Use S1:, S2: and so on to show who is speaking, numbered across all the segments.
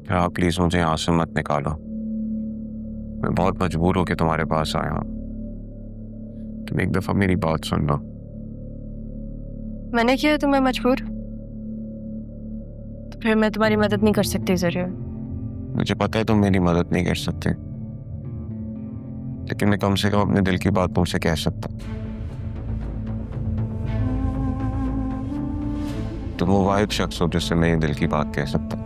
S1: क्या प्लीज मुझे यहाँ से मत निकालो। मैं बहुत मजबूर होकर तुम्हारे पास आया हूँ। तुम एक दफा मेरी बात सुन लो।
S2: मैंने किया तुम्हें मजबूर? तो फिर मैं तुम्हारी मदद नहीं कर सकती जरूर।
S1: मुझे पता है तुम मेरी मदद नहीं कर सकते, लेकिन मैं कम से कम अपने दिल की बात तुमसे कह सकता। तुम वो वाहिद शख्स हो जिससे मैं ये दिल की बात कह सकता।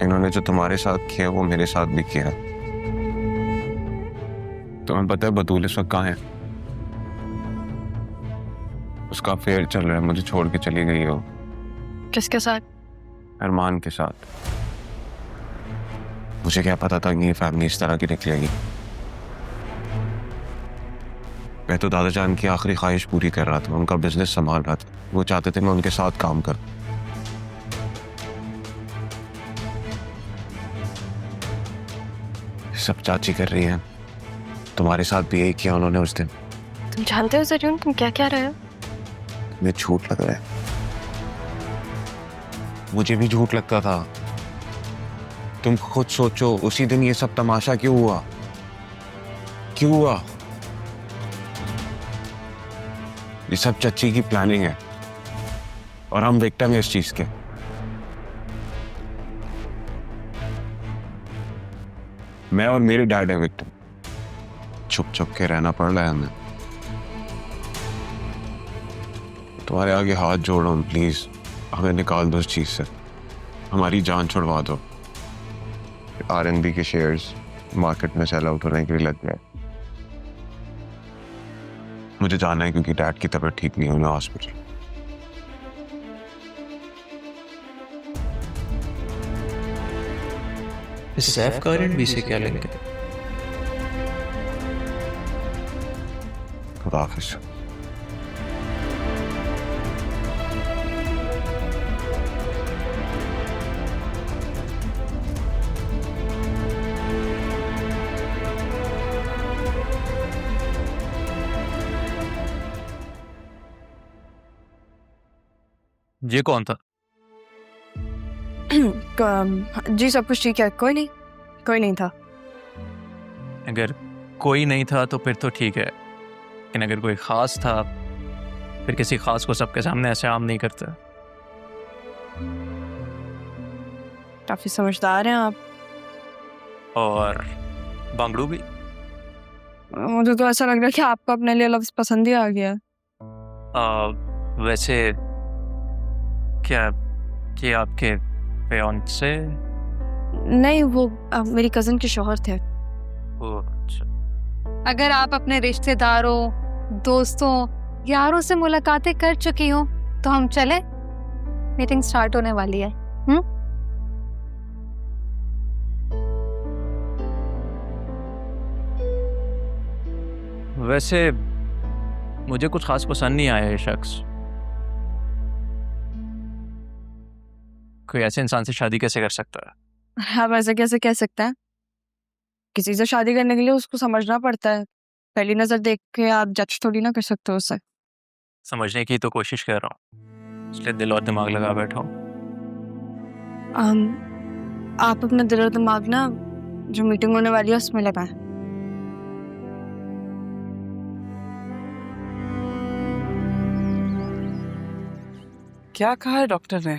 S1: इन्होंने जो तुम्हारे साथ किया वो मेरे साथ भी किया। तुम्हें पता है बतूल इस वक्त कहाँ है? उसका अफेयर चल रहा है, मुझे छोड़ के चली गई हो।
S2: किसके साथ?
S1: अरमान के साथ। मुझे क्या पता था कि ये फैमिली इस तरह की निकलेगी। मैं तो दादा जान की आखिरी ख्वाहिश पूरी कर रहा था, उनका बिजनेस संभाल रहा था। वो चाहते थे मैं उनके साथ काम करूं। सब चाची कर रही है, तुम्हारे साथ भी यही किया उन्होंने उस दिन।
S2: तुम जानते हो जरूर तुम क्या क्या रहे हो?
S1: मुझे झूठ लग रहा है। मुझे भी झूठ लगता था। तुम खुद सोचो, उसी दिन ये सब तमाशा क्यों हुआ? क्यों हुआ? ये सब चच्ची की प्लानिंग है और हम विक्टिम हैं इस चीज के। मैं और मेरे डैड है विक्टिम। छुप छुप के रहना पड़ रहा है हमें। तुम्हारे आगे हाथ जोड़ रहा हूं, प्लीज हमें निकाल दो इस चीज से। हमारी जान छुड़वा दो। आरएनबी के शेयर्स मार्केट में सेल आउट होने के लिए लग गए। मुझे जाना है क्योंकि डैड की तबीयत ठीक नहीं है, उन्हें हॉस्पिटल।
S3: इस सैफ का आरएनबी से क्या लिंक है?
S1: खुदा हाफिज।
S3: ये कौन था?
S2: जी सब कुछ ठीक है, कोई नहीं था।
S3: अगर कोई नहीं था तो फिर तो ठीक है, लेकिन अगर कोई खास था फिर किसी खास को सबके सामने ऐसे आम नहीं करते।
S2: काफी समझदार हैं आप।
S3: और बांगड़ू भी।
S2: मुझे तो ऐसा लग रहा है कि आपको अपने लिए लफ्ज पसंद ही आ गया।
S3: वैसे क्या ये आपके फियांसे?
S2: नहीं, वो मेरी कजन के शौहर थे।
S3: ओह अच्छा।
S4: अगर आप अपने रिश्तेदारों, दोस्तों, यारों से मुलाकातें कर चुकी हो तो हम चले, मीटिंग स्टार्ट होने वाली है।
S3: वैसे मुझे कुछ खास पसंद नहीं आया ये शख्स। कोई ऐसे इंसान से शादी कैसे कर सकता है?
S2: आप ऐसे कैसे कह सकते हैं? किसी से शादी करने के लिए उसको समझना पड़ता है। पहली नजर देख के आप जज थोड़ी ना कर सकते हो उसे।
S3: समझने की तो कोशिश कर रहा हूँ, इसलिए दिल और दिमाग लगा बैठा हूँ।
S2: आप अपना दिल और दिमाग ना जो मीटिंग होने वाली है उसमें लगाएं।
S5: क्या कहा है डॉक्टर ने?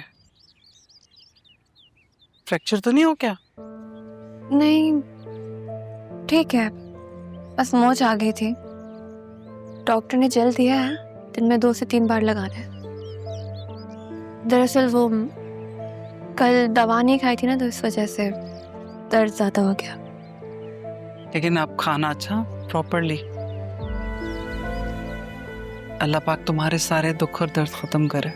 S5: फ्रैक्चर तो नहीं हो क्या?
S4: नहीं, ठीक है, बस मोच आ गई थी। डॉक्टर ने जेल दिया है, दिन में 2 से 3 बार लगाना है। दरअसल वो कल दवा नहीं खाई थी ना, तो इस वजह से दर्द ज्यादा हो गया।
S5: लेकिन आप खाना अच्छा प्रॉपरली। अल्लाह पाक तुम्हारे सारे दुख और दर्द खत्म करे।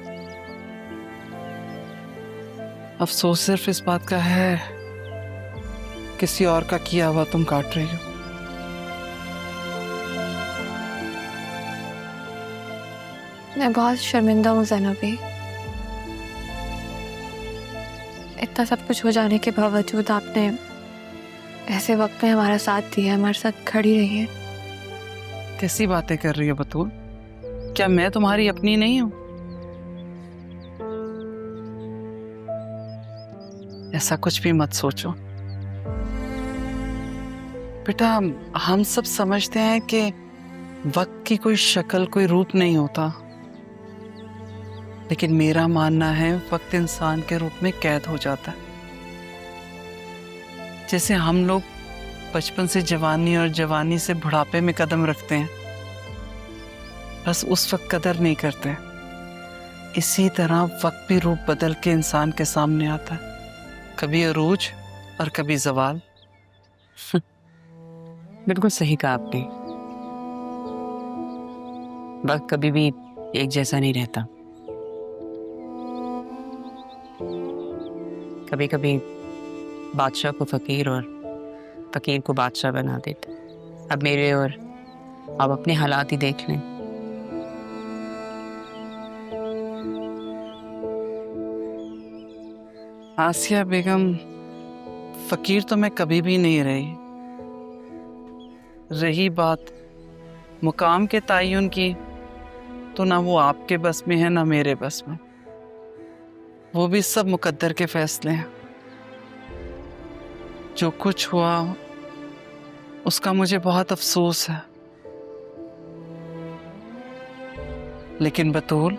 S5: अफसोस सिर्फ इस बात का है किसी और का किया हुआ तुम काट रही हो।
S4: मैं बहुत शर्मिंदा हूँ ज़ैनबी। इतना सब कुछ हो जाने के बावजूद आपने ऐसे वक्त में हमारा साथ दिया, हमारे साथ खड़ी रही है।
S5: कैसी बातें कर रही हो बतूल? क्या मैं तुम्हारी अपनी नहीं हूँ? ऐसा कुछ भी मत सोचो बेटा। हम सब समझते हैं कि वक्त की कोई शक्ल, कोई रूप नहीं होता, लेकिन मेरा मानना है वक्त इंसान के रूप में कैद हो जाता है। जैसे हम लोग बचपन से जवानी और जवानी से बुढ़ापे में कदम रखते हैं, बस उस वक्त कदर नहीं करते, इसी तरह वक्त भी रूप बदल के इंसान के सामने आता है, कभी अरूज और कभी जवाल।
S6: बिल्कुल सही कहा आपने। वक्त कभी भी एक जैसा नहीं रहता। कभी कभी बादशाह को फकीर और फकीर को बादशाह बना देते। अब मेरे और आप अपने हालात ही देख लें।
S5: आसिया बेगम, फकीर तो मैं कभी भी नहीं रही। रही बात मुकाम के तयन की, तो ना वो आपके बस में है ना मेरे बस में। वो भी सब मुकद्दर के फैसले हैं। जो कुछ हुआ उसका मुझे बहुत अफसोस है, लेकिन बतूल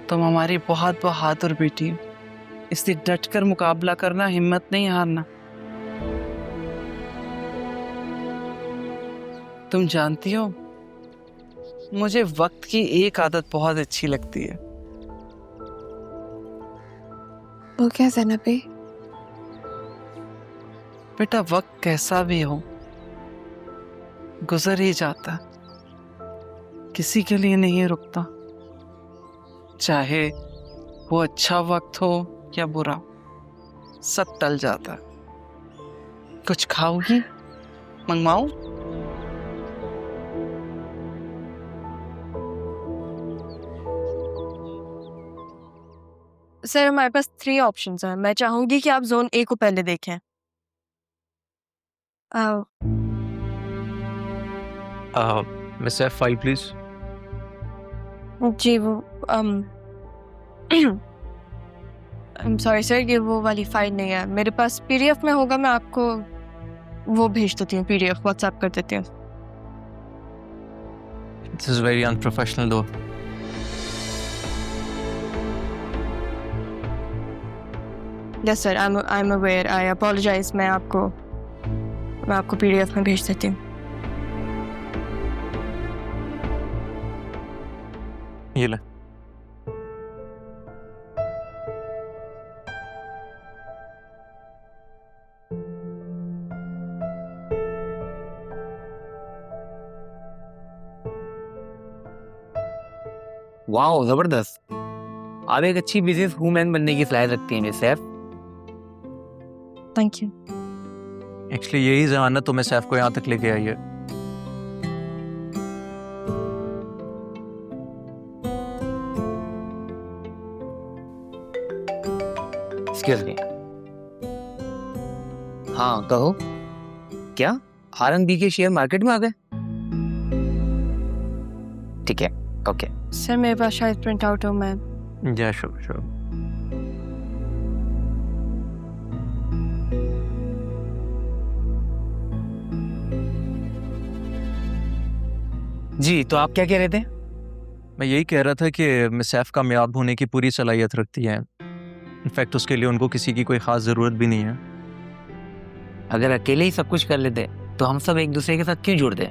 S5: तुम हमारी बहुत बहादुर बेटी हो, इसलिए डटकर मुकाबला करना, हिम्मत नहीं हारना। तुम जानती हो, मुझे वक्त की एक आदत बहुत अच्छी लगती है।
S4: वो क्या ज़ैनबी?
S5: बेटा, वक्त कैसा भी हो गुजर ही जाता, किसी के लिए नहीं रुकता, चाहे वो अच्छा वक्त हो या बुरा, सब टल जाता। कुछ खाओगी? मंगवाऊं?
S2: सर हमारे पास 3 ऑप्शंस हैं। मैं चाहूंगी कि आप जोन ए को पहले देखें।
S3: Miss F file please.
S2: जी वो आई एम सॉरी सर, ये वो वाली फाइल नहीं है मेरे पास। पीडीएफ में होगा, मैं आपको वो भेज देती हूँ, पीडीएफ व्हाट्सएप कर देती हूँ।
S3: This is very unprofessional though.
S2: Yes sir, I am aware, I apologise. मैं आपको पीडीएफ में भेज देती हूँ।
S3: ये ले।
S6: वाह, जबरदस्त। आप एक अच्छी बिजनेस वूमेन बनने की सलाहियत रखती हैं miss Saif.
S2: Thank you.
S3: Actually यही जमानत तो मिस एफ को यहाँ तक लेके आई है।
S6: Excuse me. हाँ कहो, क्या आरएनबी के शेयर मार्केट में आ गए? ठीक है, ओके।
S2: सर मेरे पास शायद प्रिंट आउट हो। मैं
S3: या श्योर श्योर।
S6: जी, तो आप क्या कह रहे थे?
S3: मैं यही कह रहा था कि मिस एफ कामयाब होने की पूरी सलाहियत रखती है। इनफैक्ट उसके लिए उनको किसी की कोई ख़ास ज़रूरत भी नहीं है।
S6: अगर अकेले ही सब कुछ कर लेते तो हम सब एक दूसरे के साथ क्यों जुड़ते?